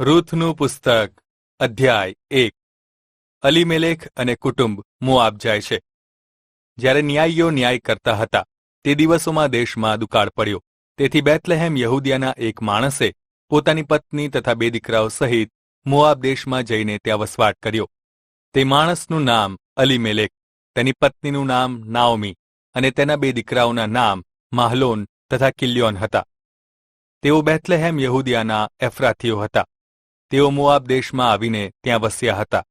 રૂથનું પુસ્તક અધ્યાય 1 અલીમેલેખ અને કુટુંબ મોઆબ જાય છે. જ્યારે ન્યાયીઓ ન્યાય કરતા હતા તે દિવસોમાં દેશમાં દુકાળ પડ્યો. તેથી બેથલેહેમ યહૂદિયાના એક માણસે પોતાની પત્ની તથા 2 દીકરાઓ સહિત મોઆબ દેશમાં જઈને ત્યાં વસવાટ કર્યો. તે માણસનું નામ અલીમેલેક, તેની પત્નીનું નામ નાઓમી અને તેના 2 દીકરાઓના નામ માહલોન તથા કિલ્યોન હતા. તેઓ બેથલેહેમ યહૂદિયાના એફ્રાથીઓ હતા. તેઓ મોઆબ દેશમાં આવીને ત્યાં વસ્યા હતા.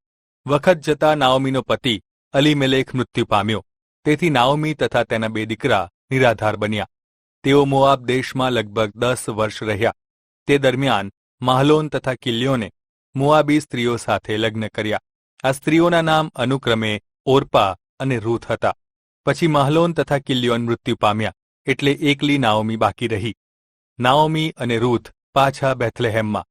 વખત જતાં નાઓમીનો પતિ અલીમેલેક મૃત્યુ પામ્યો. તેથી નાઓમી તથા તેના 2 દીકરા નિરાધાર બન્યા. તેઓ મોઆબ દેશમાં લગભગ 10 વર્ષ રહ્યા. તે દરમિયાન માહલોન તથા કિલ્યોને મોઆબી સ્ત્રીઓ સાથે લગ્ન કર્યા. આ સ્ત્રીઓના નામ અનુક્રમે ઓર્પા અને રૂથ હતા. પછી માહલોન તથા કિલ્યોન મૃત્યુ પામ્યા, એટલે એકલી નાઓમી બાકી રહી. નાઓમી અને રૂથ પાછા બેથલેહેમમાં.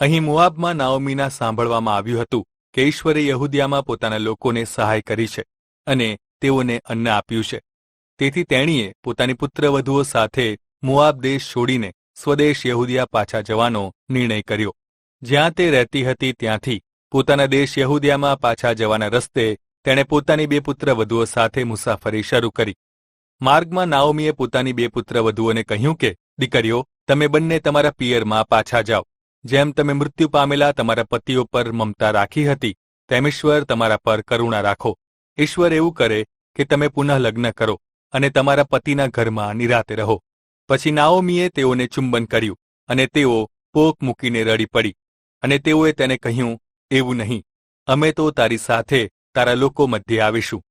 અહીં મોઆબમાં નાઓમીના સાંભળવામાં આવ્યું હતું કે ઈશ્વરે યહૂદિયામાં પોતાના લોકોને સહાય કરી છે અને તેઓને અન્ન આપ્યું છે. તેથી તેણીએ પોતાની પુત્રવધુઓ સાથે મોઆબ દેશ છોડીને સ્વદેશ યહૂદિયા પાછા જવાનો નિર્ણય કર્યો. જ્યાં તે રહેતી હતી ત્યાંથી પોતાના દેશ યહૂદિયામાં પાછા જવાના રસ્તે તેણે પોતાની 2 પુત્રવધુઓ સાથે મુસાફરી શરૂ કરી. માર્ગમાં નાઓમીએ પોતાની 2 પુત્રવધુઓને કહ્યું કે, દીકરીઓ, તમે બંને તમારા પિયરમાં પાછા જાઓ. જેમ તમે મૃત્યુ પામેલા તમારા પતિઓ પર મમતા રાખી હતી, તેમ ઈશ્વર તમારા પર કરુણા રાખો. ઈશ્વર એવું કરે કે તમે પુનઃ લગ્ન કરો અને તમારા પતિના ઘરમાં નિરાતે રહો. પછી નાઓમીએ તેઓને ચુંબન કર્યું અને તેઓ પોક મૂકીને રડી પડી. અને તેઓએ તેને કહ્યું, એવું નહીં, અમે તો તારી સાથે તારા લોકો મધ્યે આવીશું.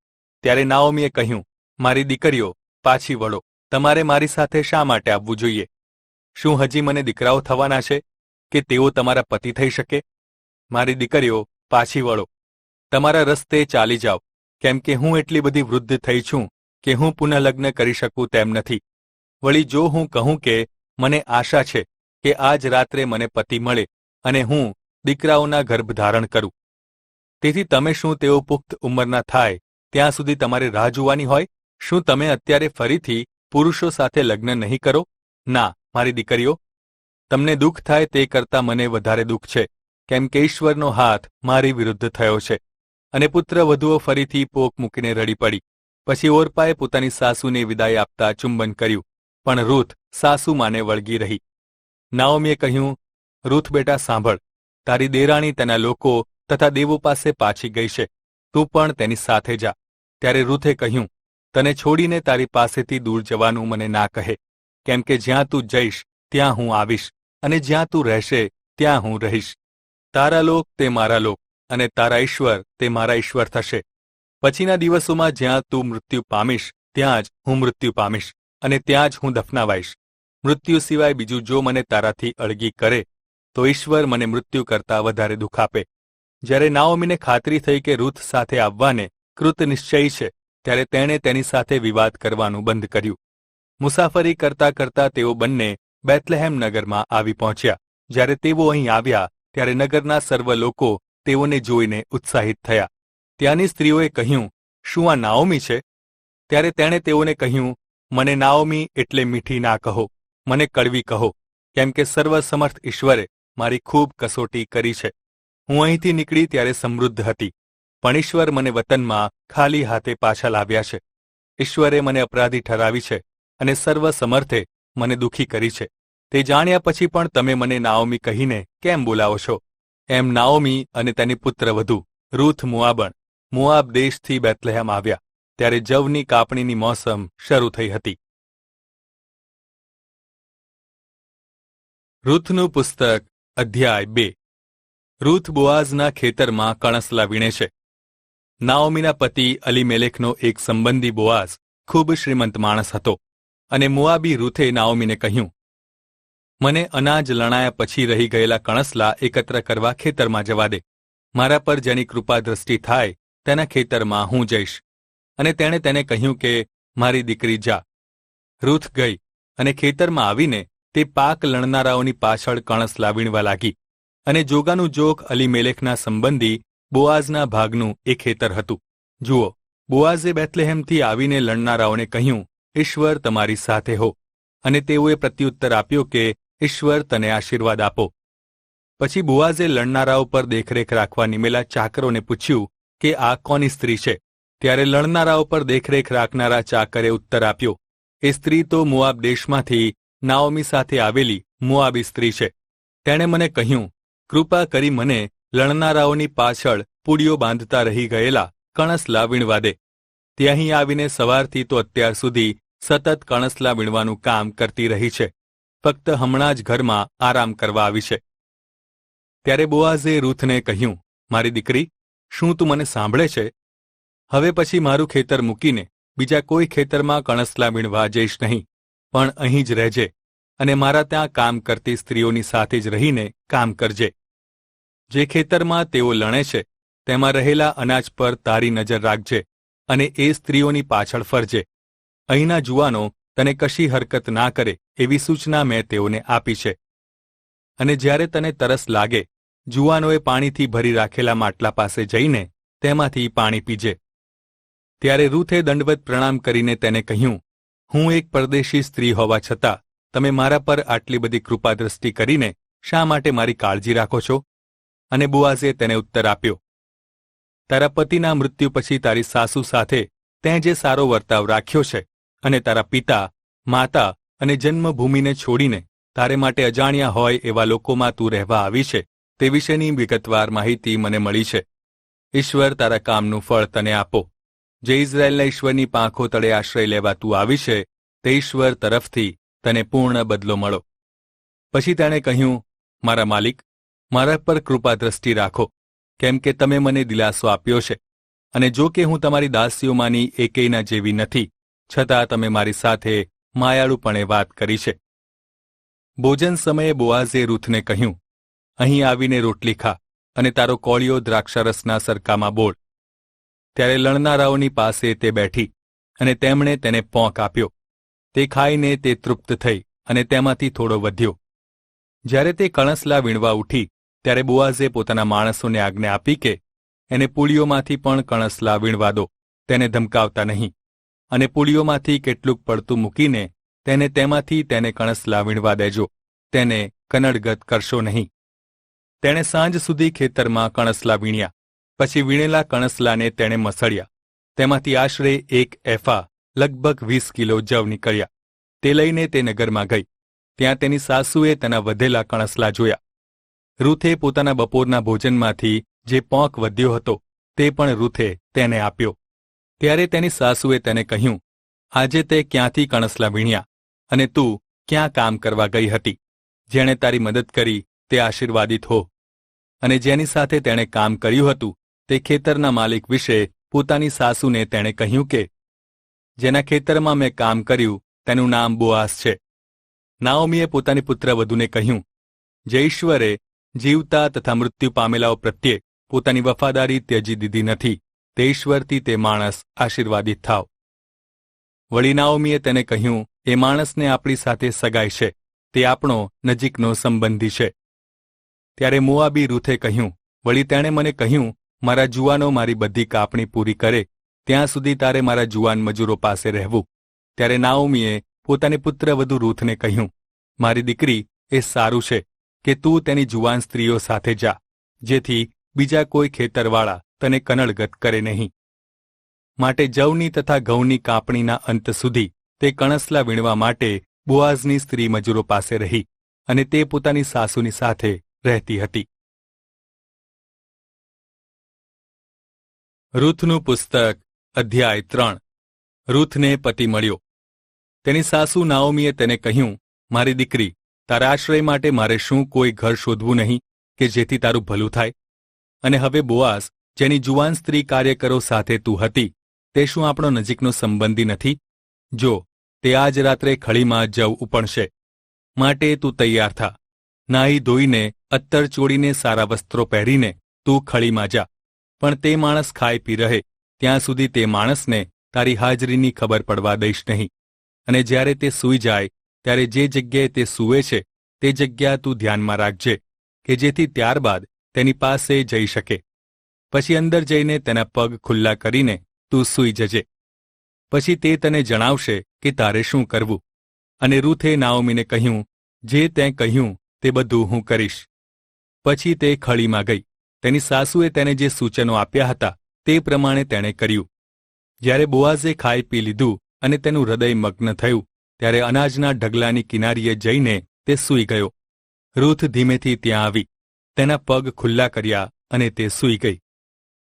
ત્યારે નાઓમીએ કહ્યું, મારી દીકરીઓ, પાછી વળો. તમારે મારી સાથે શા માટે આવવું જોઈએ? શું હજી મને દીકરાઓ થવાના છે કે તેઓ તમારા પતિ થઈ શકે? મારી દીકરીઓ, પાછી વળો. તમારા રસ્તે ચાલી જાઓ, કેમ કે હું એટલી બધી વૃદ્ધ થઈ છું કે હું પુનઃલગ્ન કરી શકું તેમ નથી. વળી જો હું કહું કે મને આશા છે કે આજ રાત્રે મને પતિ મળે અને હું દીકરાઓના ગર્ભ ધારણ કરું. તેથી તમે શું તેઓ પુખ્ત ઉંમરના થાય ત્યાં સુધી તમારે રાહ જોવાની હોય? શું તમે અત્યારે ફરીથી પુરુષો સાથે લગ્ન નહીં કરો? ના, મારી દીકરીઓ, તમને દુઃખ થાય તે કરતાં મને વધારે દુઃખ છે, કેમ કે ઈશ્વરનો હાથ મારી વિરુદ્ધ થયો છે. અને પુત્રવધુઓ ફરીથી પોક મૂકીને રડી પડી. પછી ઓર્પાએ પોતાની સાસુને વિદાય આપતા ચુંબન કર્યું, પણ રૂથ સાસુમાને વળગી રહી. નાઓમીએ કહ્યું, રૂથ બેટા સાંભળ, તારી દેરાણી તેના લોકો તથા દેવો પાસે પાછી ગઈ છે, તું પણ તેની સાથે જા. ત્યારે રૂથે કહ્યું, તને છોડીને તારી પાસેથી દૂર જવાનું મને ના કહે, કેમ કે જ્યાં તું જઈશ ત્યાં હું આવીશ અને જ્યાં તું રહેશે ત્યાં હું રહીશ. તારા લોક તે મારા લોક અને તારા ઈશ્વર તે મારા ઈશ્વર થશે. પછીના દિવસોમાં જ્યાં તું મૃત્યુ પામીશ ત્યાં જ હું મૃત્યુ પામીશ અને ત્યાં જ હું દફનાવાઈશ. મૃત્યુ સિવાય બીજું જો મને તારાથી અળગી કરે તો ઈશ્વર મને મૃત્યુ કરતાં વધારે દુઃખ આપે. જ્યારે નાઓમીને ખાતરી થઈ કે રૂથ સાથે આવવાને કૃત નિશ્ચયી છે, ત્યારે તેણે તેની સાથે વિવાદ કરવાનું બંધ કર્યું. મુસાફરી કરતા કરતા તેઓ બંને બેથલેહેમ નગરમાં આવી પહોંચ્યા. જ્યારે તેઓ અહીં આવ્યા ત્યારે નગરના સર્વ લોકો તેઓને જોઈને ઉત્સાહિત થયા. ત્યાંની સ્ત્રીઓએ કહ્યું, શું આ નાઓમી છે? ત્યારે તેણે તેઓને કહ્યું, મને નાઓમી એટલે મીઠી ના કહો, મને કડવી કહો, કેમ કે સર્વસમર્થ ઈશ્વરે મારી ખૂબ કસોટી કરી છે. હું અહીંથી નીકળી ત્યારે સમૃદ્ધ હતી, પણ ઈશ્વર મને વતનમાં ખાલી હાથે પાછા લાવ્યા છે. ઈશ્વરે મને અપરાધી ઠરાવી છે અને સર્વસમર્થે મને દુઃખી કરી છે. તે જાણ્યા પછી પણ તમે મને નાઓમી કહીને કેમ બોલાવો છો? એમ નાઓમી અને તેની પુત્રવધુ રૂથ મોઆબ દેશથી બેથલેહેમ આવ્યા ત્યારે જવની કાપણીની મોસમ શરૂ થઈ હતી. રૂથનું પુસ્તક અધ્યાય 2 રૂથ બોઆઝના ખેતરમાં કણસલા વીણે છે. નાઓમીના પતિ અલીમેલેકનો એક સંબંધી બોઆઝ ખૂબ શ્રીમંત માણસ હતો અને મોઆબી રૂથે નાઓમીને કહ્યું, મને અનાજ લણાયા પછી રહી ગયેલા કણસલા એકત્ર કરવા ખેતરમાં જવા દે. મારા પર જેની કૃપા દ્રષ્ટિ થાય તેના ખેતરમાં હું જઈશ. અને તેણે તેને કહ્યું કે મારી દીકરી જા. રૂથ ગઈ અને ખેતરમાં આવીને તે પાક લણનારાઓની પાછળ કણસલા વીણવા લાગી. અને જોગાનું જોગ અલીમેલેકના સંબંધી બોઆઝના ભાગનું એ ખેતર હતું. જુઓ, બોઆઝે બેથલેહેમથી આવીને લણનારાઓને કહ્યું, ઈશ્વર તમારી સાથે હો. અને તેઓએ પ્રત્યુત્તર આપ્યો કે ઈશ્વર તને આશીર્વાદ આપો. પછી બોઆઝે લણનારાઓ પર દેખરેખ રાખવા નિમેલા ચાકરોને પૂછ્યું કે આ કોની સ્ત્રી છે? ત્યારે લણનારાઓ પર દેખરેખ રાખનારા ચાકરે ઉત્તર આપ્યો, એ સ્ત્રી તો મોઆબ દેશમાંથી નાઓમી સાથે આવેલી મોઆબી સ્ત્રી છે. તેણે મને કહ્યું, કૃપા કરી મને લણનારાઓની પાછળ પૂડીઓ બાંધતા રહી ગયેલા કણસલા વીણવા દે. તે અહીં આવીને સવારથી તો અત્યાર સુધી સતત કણસલા વીણવાનું કામ કરતી રહી છે. ફક્ત હમણાં જ ઘરમાં આરામ કરવા આવી છે. ત્યારે બોઆઝે રૂથને કહ્યું, મારી દીકરી, શું તું મને સાંભળે છે? હવે પછી મારું ખેતર મૂકીને બીજા કોઈ ખેતરમાં કણસલા વીણવા જઈશ નહીં, પણ અહીં જ રહેજે અને મારા ત્યાં કામ કરતી સ્ત્રીઓની સાથે જ રહીને કામ કરજે. જે ખેતરમાં તેઓ લણે છે તેમાં રહેલા અનાજ પર તારી નજર રાખજે અને એ સ્ત્રીઓની પાછળ ફરજે. અહીંના જુવાનો તને કશી હરકત ના કરે એવી સૂચના મેં તેઓને આપી છે. અને જ્યારે તને તરસ લાગે, જુવાનોએ પાણીથી ભરી રાખેલા માટલા પાસે જઈને તેમાંથી પાણી પીજે. ત્યારે રૂથે દંડવત પ્રણામ કરીને તેને કહ્યું, હું એક પરદેશી સ્ત્રી હોવા છતાં તમે મારા પર આટલી બધી કૃપાદ્રષ્ટિ કરીને શા માટે મારી કાળજી રાખો છો? અને બોઆઝે તેને ઉત્તર આપ્યો, તારા પતિના મૃત્યુ પછી તારી સાસુ સાથે તેં જે સારો વર્તાવ રાખ્યો છે અને તારા પિતા, માતા અને જન્મભૂમિને છોડીને તારે માટે અજાણ્યા હોય એવા લોકોમાં તું રહેવા આવી છે તે વિશેની વિગતવાર માહિતી મને મળી છે. ઈશ્વર તારા કામનું ફળ તને આપો. જે ઇઝરાયેલના ઈશ્વરની પાંખો તળે આશ્રય લેવા તું આવી છે તે ઈશ્વર તરફથી તને પૂર્ણ બદલો મળો. પછી તેણે કહ્યું, મારા માલિક, મારા પર કૃપા દ્રષ્ટિ રાખો, કેમ કે તમે મને દિલાસો આપ્યો છે, અને જો કે હું તમારી દાસીઓમાંની એકેયના જેવી નથી, છતાં તમે મારી સાથે માયાળુપણે વાત કરી છે. ભોજન સમયે બોઆઝે રૂથને કહ્યું, અહીં આવીને રોટલી ખા અને તારો કોળિયો દ્રાક્ષારસના સરકામાં બોળ. ત્યારે લણનારાઓની પાસે તે બેઠી અને તેમણે તેને પોંક આપ્યો. તે ખાઈને તે તૃપ્ત થઈ અને તેમાંથી થોડો વધ્યો. જ્યારે તે કણસલા વીણવા ઉઠી ત્યારે બોઆઝે પોતાના માણસોને આજ્ઞા આપી કે એને પૂળીઓમાંથી પણ કણસલા વીણવા દો, તેને ધમકાવતા નહીં, અને પૂળીઓમાંથી કેટલુંક પડતું મૂકીને તેને તેમાંથી તેને કણસલા વીણવા દેજો, તેને કનડગત કરશો નહીં. તેણે સાંજ સુધી ખેતરમાં કણસલા વીણ્યા. પછી વીણેલા કણસલાને તેણે મસળ્યા. તેમાંથી આશરે 1 એફા લગભગ 20 કિલો જવ નીકળ્યા. તે લઈને તે નગરમાં ગઈ. ત્યાં તેની સાસુએ તેના વધેલા કણસલા જોયા. રૂથે પોતાના બપોરના ભોજનમાંથી જે પોંક વધ્યો હતો તે પણ રૂથે તેને આપ્યો. ત્યારે તેની સાસુએ તેને કહ્યું, આજે તે ક્યાંથી કણસલા વીણ્યા અને તું ક્યાં કામ કરવા ગઈ હતી? જેણે તારી મદદ કરી તે આશીર્વાદિત હો. અને જેની સાથે તેણે કામ કર્યું હતું તે ખેતરના માલિક વિશે પોતાની સાસુને તેણે કહ્યું કે જેના ખેતરમાં મેં કામ કર્યું તેનું નામ બોઆઝ છે. નાઓમીએ પોતાની પુત્રવધૂને કહ્યું, જે ઈશ્વરે જીવતા તથા મૃત્યુ પામેલાઓ પ્રત્યે પોતાની વફાદારી ત્યજી દીધી નથી, તે ઈશ્વરથી તે માણસ આશીર્વાદિત થાવ. વળી નાઓમીએ તેને કહ્યું, એ માણસને આપણી સાથે સગાઈ છે, તે આપણો નજીકનો સંબંધી છે. ત્યારે મોઆબી રૂથે કહ્યું, વળી તેણે મને કહ્યું, મારા જુવાનો મારી બધી કાપણી પૂરી કરે ત્યાં સુધી તારે મારા જુવાન મજૂરો પાસે રહેવું. ત્યારે નાઓમીએ પોતાની પુત્રવધુ રૂથને કહ્યું, મારી દીકરી, એ સારું છે કે તું તેની જુવાન સ્ત્રીઓ સાથે જા, જેથી બીજા કોઈ ખેતરવાળા તને કનડગત કરે નહીં. માટે જવની તથા ઘઉંની કાપણીના અંત સુધી તે કણસલા વીણવા માટે બોઆઝની સ્ત્રી મજૂરો પાસે રહી, અને તે પોતાની સાસુની સાથે રહેતી હતી. રૂથનું પુસ્તક અધ્યાય 3. રૂથને પતિ મળ્યો. તેની સાસુ નાઓમીએ તેને કહ્યું, મારી દીકરી, તારા આશ્રય માટે મારે શું કોઈ ઘર શોધવું નહીં કે જેથી તારું ભલું થાય? અને હવે બોઆઝ, જેની જુવાન સ્ત્રી કાર્યકરો સાથે તું હતી, તે શું આપણો નજીકનો સંબંધી નથી? જો તે આજ રાત્રે ખળીમાં જવ ઉપણશે. માટે તું તૈયાર થા. નાહી ધોઈને અત્તર ચોડીને સારા વસ્ત્રો પહેરીને તું ખળીમાં જા. પણ તે માણસ ખાઈ પી રહે ત્યાં સુધી તે માણસને તારી હાજરીની ખબર પડવા દઈશ નહીં. અને જ્યારે તે સૂઈ જાય ત્યારે જે જગ્યાએ તે સૂવે છે તે જગ્યા તું ધ્યાનમાં રાખજે કે જેથી ત્યારબાદ તેની પાસે જઈ શકે. પછી અંદર જઈને તેના પગ ખુલ્લા કરીને તું સૂઈ જજે. પછી તે તને જણાવશે કે તારે શું કરવું. અને રૂથે નાઓમીને કહ્યું, જે તેં કહ્યું તે બધું હું કરીશ. પછી તે ખળીમાં ગઈ. તેની સાસુએ તેને જે સૂચનો આપ્યા હતા તે પ્રમાણે તેણે કર્યું. જ્યારે બોઆઝે ખાઈ પી લીધું અને તેનું હૃદય મગ્ન થયું ત્યારે અનાજના ઢગલાની કિનારીએ જઈને તે સૂઈ ગયો. રૂથ ધીમેથી ત્યાં આવી, તેના પગ ખુલ્લા કર્યા અને તે સૂઈ ગઈ.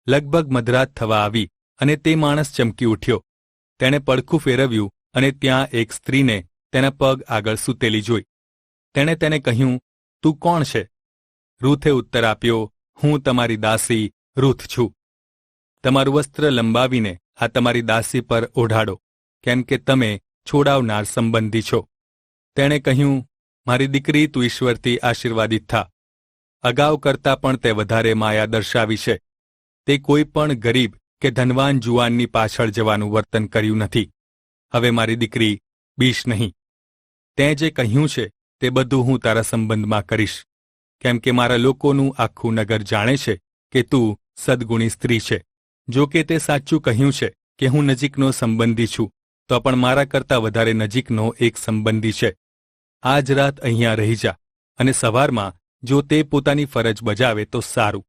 લગભગ મધરાત થવા આવી અને તે માણસ ચમકી ઉઠ્યો. તેણે પડખું ફેરવ્યું અને ત્યાં એક સ્ત્રીને તેના પગ આગળ સૂતેલી જોઈ. તેણે તેને કહ્યું, તું કોણ છે? રૂથે ઉત્તર આપ્યો, હું તમારી દાસી રૂથ છું. તમારું વસ્ત્ર લંબાવીને આ તમારી દાસી પર ઓઢાડો, કેમ કે તમે છોડાવનાર સંબંધી છો. તેણે કહ્યું, મારી દીકરી, તું ઈશ્વરથી આશીર્વાદિત થા. અગાઉ કરતાં પણ તે વધારે માયા દર્શાવી છે. તે કોઈ પણ ગરીબ કે ધનવાન જુવાનની પાછળ જવાનું વર્તન કર્યું નથી. હવે મારી દીકરી, બીશ નહીં. તેં જે કહ્યું છે તે બધું હું તારા સંબંધમાં કરીશ, કેમ કે મારા લોકોનું આખું નગર જાણે છે કે તું સદ્ગુણી સ્ત્રી છે. જો કે તે સાચું કહ્યું છે કે હું નજીકનો સંબંધી છું, તો પણ મારા કરતાં વધારે નજીકનો એક સંબંધી છે. આજ રાત અહીંયા રહી જા, અને સવારમાં જો તે પોતાની ફરજ બજાવે તો સારું.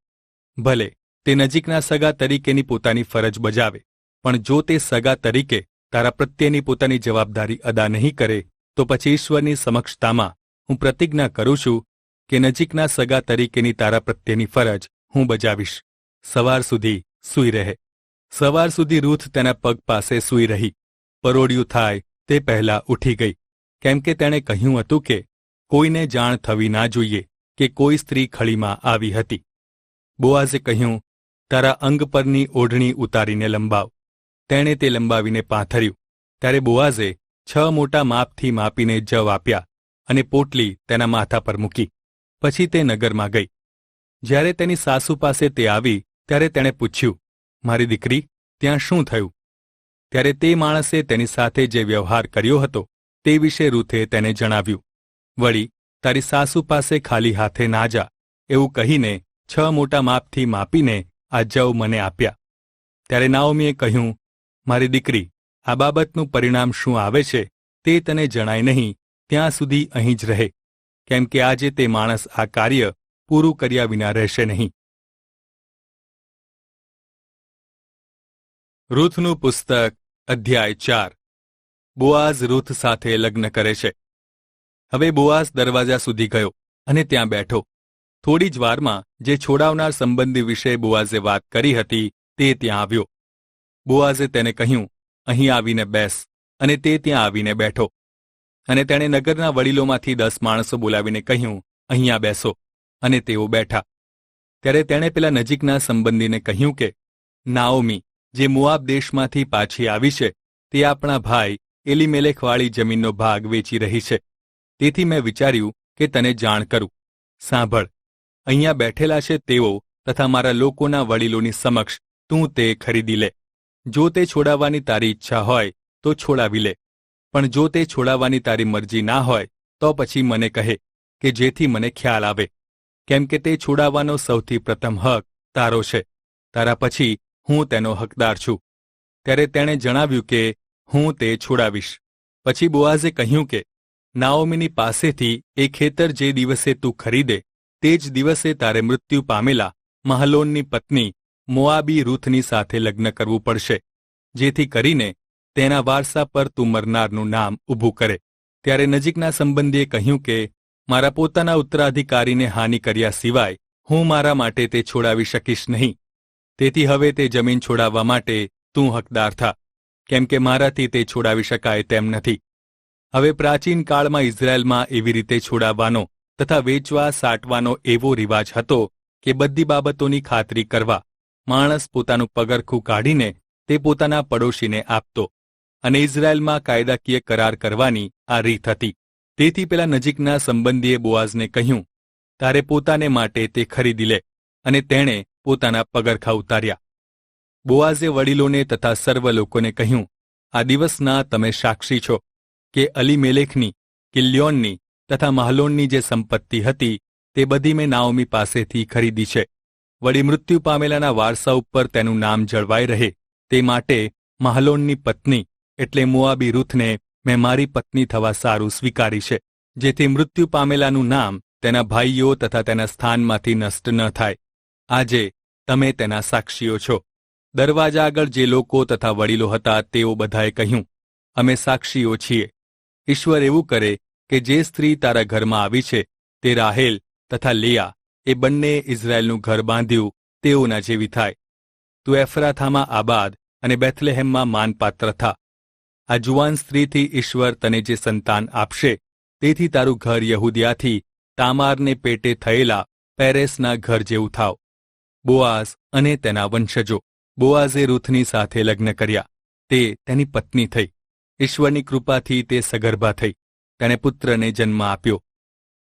ભલે તે નજીકના સગા તરીકેની પોતાની ફરજ બજાવે, પણ જો તે સગા તરીકે તારા પ્રત્યેની પોતાની જવાબદારી અદા નહીં કરે તો પછી ઈશ્વરની સમક્ષતામાં હું પ્રતિજ્ઞા કરું છું કે નજીકના સગા તરીકેની તારા પ્રત્યેની ફરજ હું બજાવીશ. સવાર સુધી સૂઈ રહે. સવાર સુધી રૂથ તેના પગ પાસે સૂઈ રહી. પરોડિયું થાય તે પહેલાં ઉઠી ગઈ, કેમ કે તેણે કહ્યું હતું કે કોઈને જાણ થવી ના જોઈએ કે કોઈ સ્ત્રી ખળીમાં આવી હતી. બોઆઝે કહ્યું, તારા અંગ પરની ઓઢણી ઉતારીને લંબાવ. તેણે તે લંબાવીને પાથર્યું. ત્યારે બોઆઝે 6 મોટા માપથી માપીને જવ આપ્યા અને પોટલી તેના માથા પર મૂકી. પછી તે નગરમાં ગઈ. જ્યારે તેની સાસુ પાસે તે આવી ત્યારે તેણે પૂછ્યું, મારી દીકરી, ત્યાં શું થયું? ત્યારે તે માણસે તેની સાથે જે વ્યવહાર કર્યો હતો તે વિશે રૂથે તેને જણાવ્યું. વળી તારી સાસુ પાસે ખાલી હાથે ના જા, એવું કહીને 6 મોટા માપથી માપીને આ જવ મને આપ્યા. ત્યારે નાઓમીએ કહ્યું, મારી દીકરી, આ બાબતનું પરિણામ શું આવે છે તે તને જણાય નહીં ત્યાં સુધી અહીં જ રહે, કેમ કે આજે તે માણસ આ કાર્ય પૂરું કર્યા વિના રહેશે નહીં. રૂથનું પુસ્તક અધ્યાય 4. બોઆઝ રૂથ સાથે લગ્ન કરે છે. હવે બોઆઝ દરવાજા સુધી ગયો અને ત્યાં બેઠો. થોડી જ વારમાં જે છોડાવનાર સંબંધી વિશે બોઆઝે વાત કરી હતી તે ત્યાં આવ્યો. બોઆઝે તેને કહ્યું, અહીં આવીને બેસ, અને તે ત્યાં આવીને બેઠો. અને તેણે નગરના વડીલોમાંથી 10 માણસો બોલાવીને કહ્યું, અહીંયા બેસો, અને તેઓ બેઠા. ત્યારે તેણે પેલા નજીકના સંબંધીને કહ્યું કે નાઓમી, જે મોઆબ દેશમાંથી પાછી આવી છે, તે આપણા ભાઈ એલીમેલેખવાળી જમીનનો ભાગ વેચી રહી છે. તેથી મેં વિચાર્યું કે તને જાણ કરું. સાંભળ, અહીંયા બેઠેલા છે તેઓ તથા મારા લોકોના વડીલોની સમક્ષ તું તે ખરીદી લે. જો તે છોડાવવાની તારી ઈચ્છા હોય તો છોડાવી લે, પણ જો તે છોડાવવાની તારી મરજી ના હોય તો પછી મને કહે, કે જેથી મને ખ્યાલ આવે, કેમ કે તે છોડાવવાનો સૌથી પ્રથમ હક તારો છે. તારા પછી હું તેનો હકદાર છું. ત્યારે તેણે જણાવ્યું કે હું તે છોડાવીશ. પછી બોઆઝે કહ્યું કે નાઓમીની પાસેથી એ ખેતર જે દિવસે તું ખરીદે તે જ દિવસે તારે મૃત્યુ પામેલા મહલોનની પત્ની મોઆબી રૂથની સાથે લગ્ન કરવું પડશે, જેથી કરીને તેના વારસા પર તું મરનારનું નામ ઊભું કરે. ત્યારે નજીકના સંબંધીએ કહ્યું કે મારા પોતાના ઉત્તરાધિકારીને હાનિ કર્યા સિવાય હું મારા માટે તે છોડાવી શકીશ નહીં. તેથી હવે તે જમીન છોડાવવા માટે તું હકદાર થા, કેમ કે મારાથી તે છોડાવી શકાય તેમ નથી. હવે પ્રાચીન કાળમાં ઇઝરાયેલમાં એવી રીતે છોડાવવાનો તથા વેચવા સાટવાનો એવો રિવાજ હતો કે બધી બાબતોની ખાતરી કરવા માણસ પોતાનું પગરખું કાઢીને તે પોતાના પડોશીને આપતો, અને ઇઝરાયેલમાં કાયદાકીય કરાર કરવાની આ રીત હતી. તેથી પેલા નજીકના સંબંધીએ બોઆઝને કહ્યું, તારે પોતાને માટે તે ખરીદી લે, અને તેણે પોતાના પગરખા ઉતાર્યા. બોઆઝે વડીલોને તથા સર્વ લોકોને કહ્યું, આ દિવસના તમે સાક્ષી છો કે અલીમેલેખની, કિલ્યોનની તથા મહલોનની જે સંપત્તિ હતી તે બધી મેં નાઓમી પાસેથી ખરીદી છે. વળી મૃત્યુ પામેલાના વારસા ઉપર તેનું નામ જળવાઈ રહે તે માટે મહલોનની પત્ની એટલે મોઆબી રૂથને મેં મારી પત્ની થવા સારું સ્વીકારી છે, જેથી મૃત્યુ પામેલાનું નામ તેના ભાઈઓ તથા તેના સ્થાનમાંથી નષ્ટ ન થાય. આજે તમે તેના સાક્ષીઓ છો. દરવાજા આગળ જે લોકો તથા વડીલો હતા તેઓ બધાએ કહ્યું, અમે સાક્ષીઓ છીએ. ઈશ્વર એવું કરે કે જે સ્ત્રી તારા ઘરમાં આવી છે તે રાહેલ તથા લેયા એ બંને ઇઝરાયેલનું ઘર બાંધ્યું તેઓના જેવી થાય. તું એફરાથામાં આબાદ અને બેથલેહેમમાં માનપાત્ર થા. આ જુવાન સ્ત્રીથી ઈશ્વર તને જે સંતાન આપશે તેથી તારું ઘર યહૂદિયાથી તામારને પેટે થયેલા પેરેસના ઘર જેવું થાવ. બોઆઝ અને તેના વંશજો. બોઆઝે રૂથની સાથે લગ્ન કર્યા. તે તેની પત્ની થઈ. ઈશ્વરની કૃપાથી તે સગર્ભા થઈ. તેણે પુત્રને જન્મ આપ્યો.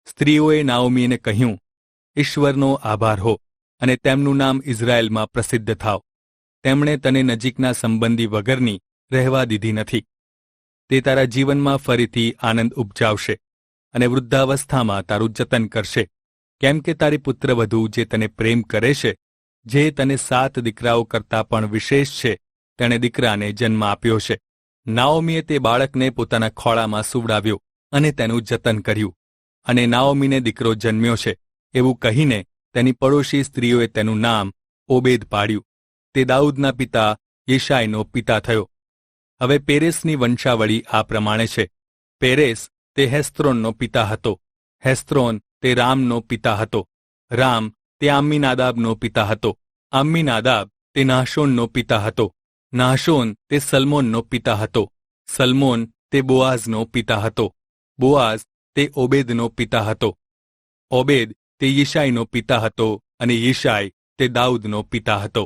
સ્ત્રીઓએ નાઓમીને કહ્યું, ઈશ્વરનો આભાર હો અને તેમનું નામ ઇઝરાયેલમાં પ્રસિદ્ધ થાવ. તેમણે તને નજીકના સંબંધી વગરની રહેવા દીધી નથી. તે તારા જીવનમાં ફરીથી આનંદ ઉપજાવશે અને વૃદ્ધાવસ્થામાં તારું જતન કરશે, કેમ કે તારી પુત્રવધુ જે તને પ્રેમ કરે છે, જે તને 7 દીકરાઓ કરતાં પણ વિશેષ છે, તેણે દીકરાને જન્મ આપ્યો છે. નાઓમીએ તે બાળકને પોતાના ખોળામાં સુવડાવ્યો અને તેનું જતન કર્યું. અને નાઓમીને દીકરો જન્મ્યો છે એવું કહીને તેની પડોશી સ્ત્રીઓએ તેનું નામ ઓબેદ પાડ્યું. તે દાઉદના પિતા યેશાયનો પિતા થયો. હવે પેરેસની વંશાવળી આ પ્રમાણે છે. પેરેસ તે હેસ્ત્રોનનો પિતા હતો. હેસ્ત્રોન તે રામનો પિતા હતો. રામ તે આમ્મીનાદાબનો પિતા હતો. આમ્મીનાદાબ તે નાહશોનનો પિતા હતો. નાહશોન તે સલ્મોનનો પિતા હતો. સલ્મોન તે બોઆઝનો પિતા હતો. બોઆઝ તે ઓબેદનો પિતા હતો. ઓબેદ તે યિશાયનો પિતા હતો અને યિશાય તે દાઉદનો પિતા હતો.